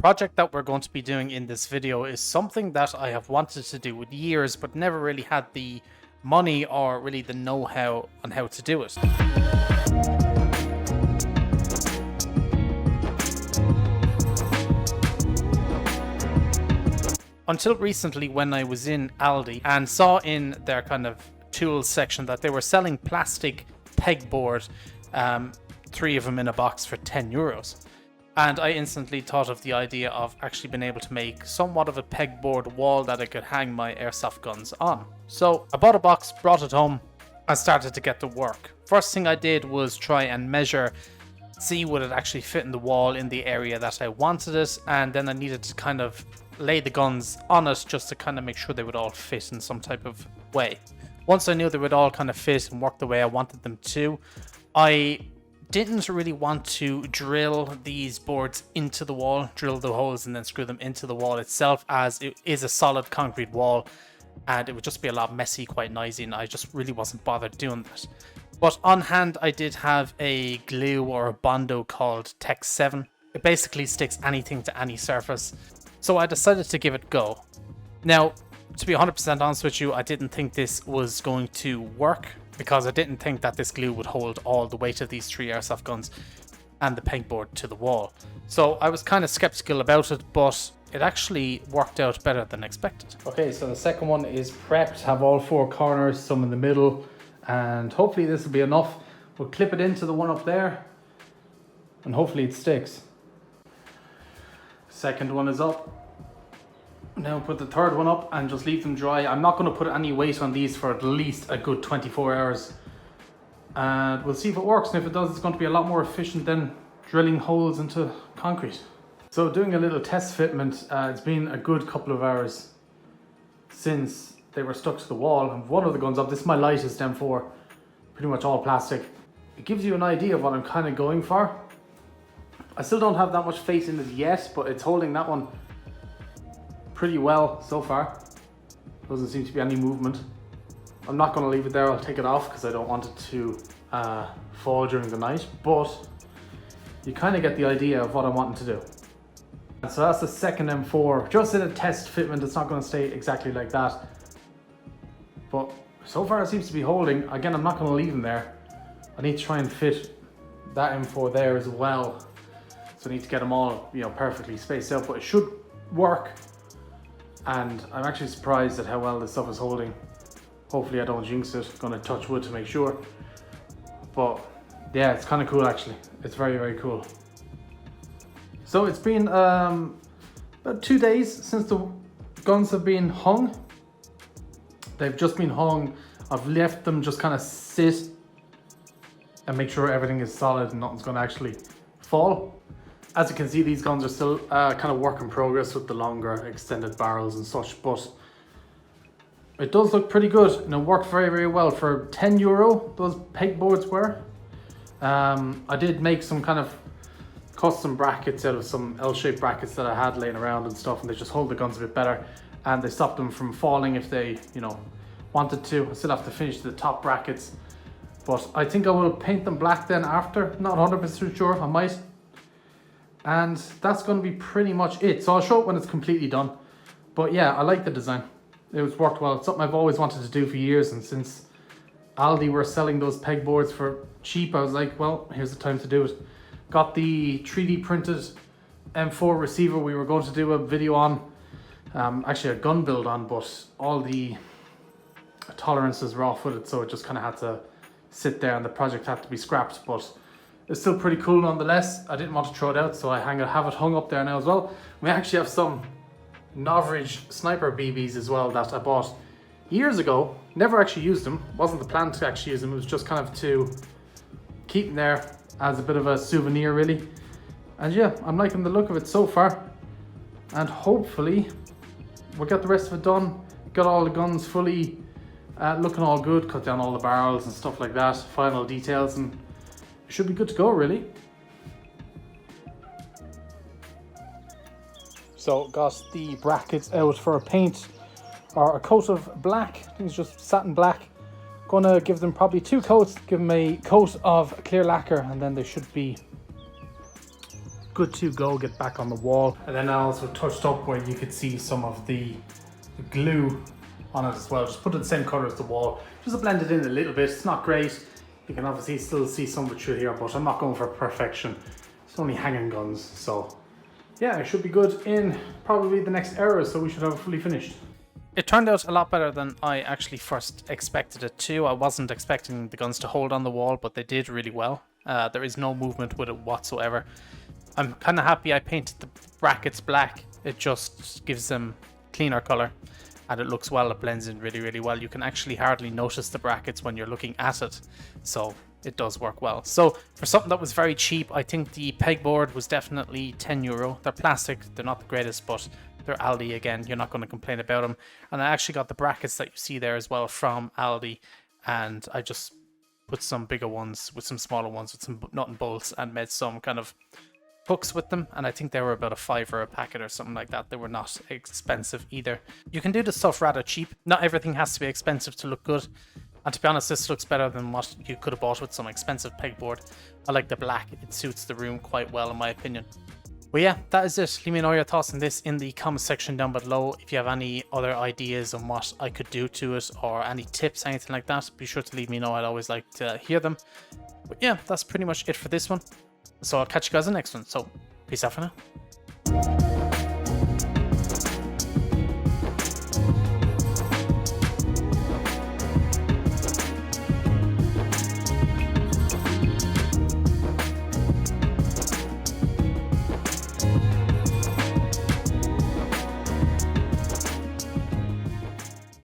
project that we're going to be doing in this video is something that I have wanted to do with years, but never really had the money or really the know-how on how to do it. Until recently, when I was in Aldi and saw in their kind of tools section that they were selling plastic pegboard, 3 of them in a box for €10. And I instantly thought of the idea of actually being able to make somewhat of a pegboard wall that I could hang my airsoft guns on. So I bought a box, brought it home, and started to get to work. First thing I did was try and measure, see would it actually fit in the wall in the area that I wanted it, and then I needed to kind of lay the guns on it just to kind of make sure they would all fit in some type of way. Once I knew they would all kind of fit and work the way I wanted them to, I didn't really want to drill these boards into the wall, drill the holes and then screw them into the wall itself, as it is a solid concrete wall and it would just be a lot messy, quite noisy, and I just really wasn't bothered doing that. But on hand I did have a glue or a Bondo called Tech 7. It basically sticks anything to any surface, so I decided to give it a go. Now, to be 100% honest with you, I didn't think this was going to work, because I didn't think that this glue would hold all the weight of these 3 airsoft guns and the pegboard to the wall. So I was kind of skeptical about it, but it actually worked out better than expected. Okay, so the second one is prepped, have all 4 corners, some in the middle, and hopefully this will be enough. We'll clip it into the one up there and hopefully it sticks. Second one is up. Now put the third one up and just leave them dry. I'm not going to put any weight on these for at least a good 24 hours. And we'll see if it works, and if it does, it's going to be a lot more efficient than drilling holes into concrete. So doing a little test fitment, it's been a good couple of hours since they were stuck to the wall. And one of the guns up, this is my lightest M4, pretty much all plastic. It gives you an idea of what I'm kind of going for. I still don't have that much faith in it yet, but it's holding that one pretty well so far. Doesn't seem to be any movement. I'm not going to leave it there. I'll take it off because I don't want it to fall during the night, but you kind of get the idea of what I'm wanting to do. And so that's the second M4. Just in a test fitment, it's not going to stay exactly like that, but so far it seems to be holding. Again, I'm not going to leave them there. I need to try and fit that M4 there as well, so I need to get them all, perfectly spaced out, but it should work. And I'm actually surprised at how well this stuff is holding. Hopefully I don't jinx it. Gonna touch wood to make sure. But yeah, it's kind of cool actually. It's very, very cool. So it's been about 2 days since the guns have been hung. They've just been hung. I've left them just kind of sit and make sure everything is solid and nothing's gonna actually fall. As you can see, these guns are still kind of work in progress with the longer extended barrels and such, but it does look pretty good and it worked very, very well for €10. Those pegboards were. I did make some kind of custom brackets out of some L-shaped brackets that I had laying around and stuff, and they just hold the guns a bit better and they stop them from falling if they, wanted to. I still have to finish the top brackets, but I think I will paint them black then after. Not 100% sure, I might. And that's going to be pretty much it. So I'll show it when it's completely done. But yeah, I like the design. It was worked well. It's something I've always wanted to do for years. And since Aldi were selling those pegboards for cheap, I was like, well, here's the time to do it. Got the 3D printed M4 receiver we were going to do a video on. Actually a gun build on, but all the tolerances were off with it. So it just kind of had to sit there and the project had to be scrapped. But it's still pretty cool nonetheless. I didn't want to throw it out, so I have it hung up there now as well. We actually have some Novrich sniper BBs as well that I bought years ago. Never actually used them. Wasn't the plan to actually use them. It was just kind of to keep them there as a bit of a souvenir, really. And yeah, I'm liking the look of it so far. And hopefully we'll get the rest of it done. Got all the guns fully looking all good. Cut down all the barrels and stuff like that. Final details, and should be good to go, really. So got the brackets out for a paint or a coat of black. I think it's just satin black. Gonna give them probably 2 coats. Give them a coat of clear lacquer and then they should be good to go, get back on the wall. And then I also touched up where you could see some of the glue on it as well. Just put it the same color as the wall, just to blend it in a little bit. It's not great. You can obviously still see some of it through here, but I'm not going for perfection. It's only hanging guns, so yeah, it should be good in probably the next hour, so we should have it fully finished. It turned out a lot better than I actually first expected it to. I wasn't expecting the guns to hold on the wall, but they did really well. There is no movement with it whatsoever. I'm kind of happy I painted the brackets black. It just gives them cleaner color, and it looks well. It blends in really, really well. You can actually hardly notice the brackets when you're looking at it, so it does work well. So for something that was very cheap, I think the pegboard was definitely €10. They're plastic, they're not the greatest, but they're Aldi again. You're not going to complain about them. And I actually got the brackets that you see there as well from Aldi, and I just put some bigger ones with some smaller ones with some nut and bolts and made some kind of hooks with them, and I think they were about $5 a packet or something like that. They were not expensive either. You can do the stuff rather cheap. Not everything has to be expensive to look good. And to be honest, this looks better than what you could have bought with some expensive pegboard. I like the black. It suits the room quite well in my opinion. But yeah, that is it. Leave me know your thoughts on this in the comment section down below. If you have any other ideas on what I could do to it, or any tips, anything like that, be sure to leave me know. I'd always like to hear them. But yeah, that's pretty much it for this one. So I'll catch you guys in the next one. So peace out for now.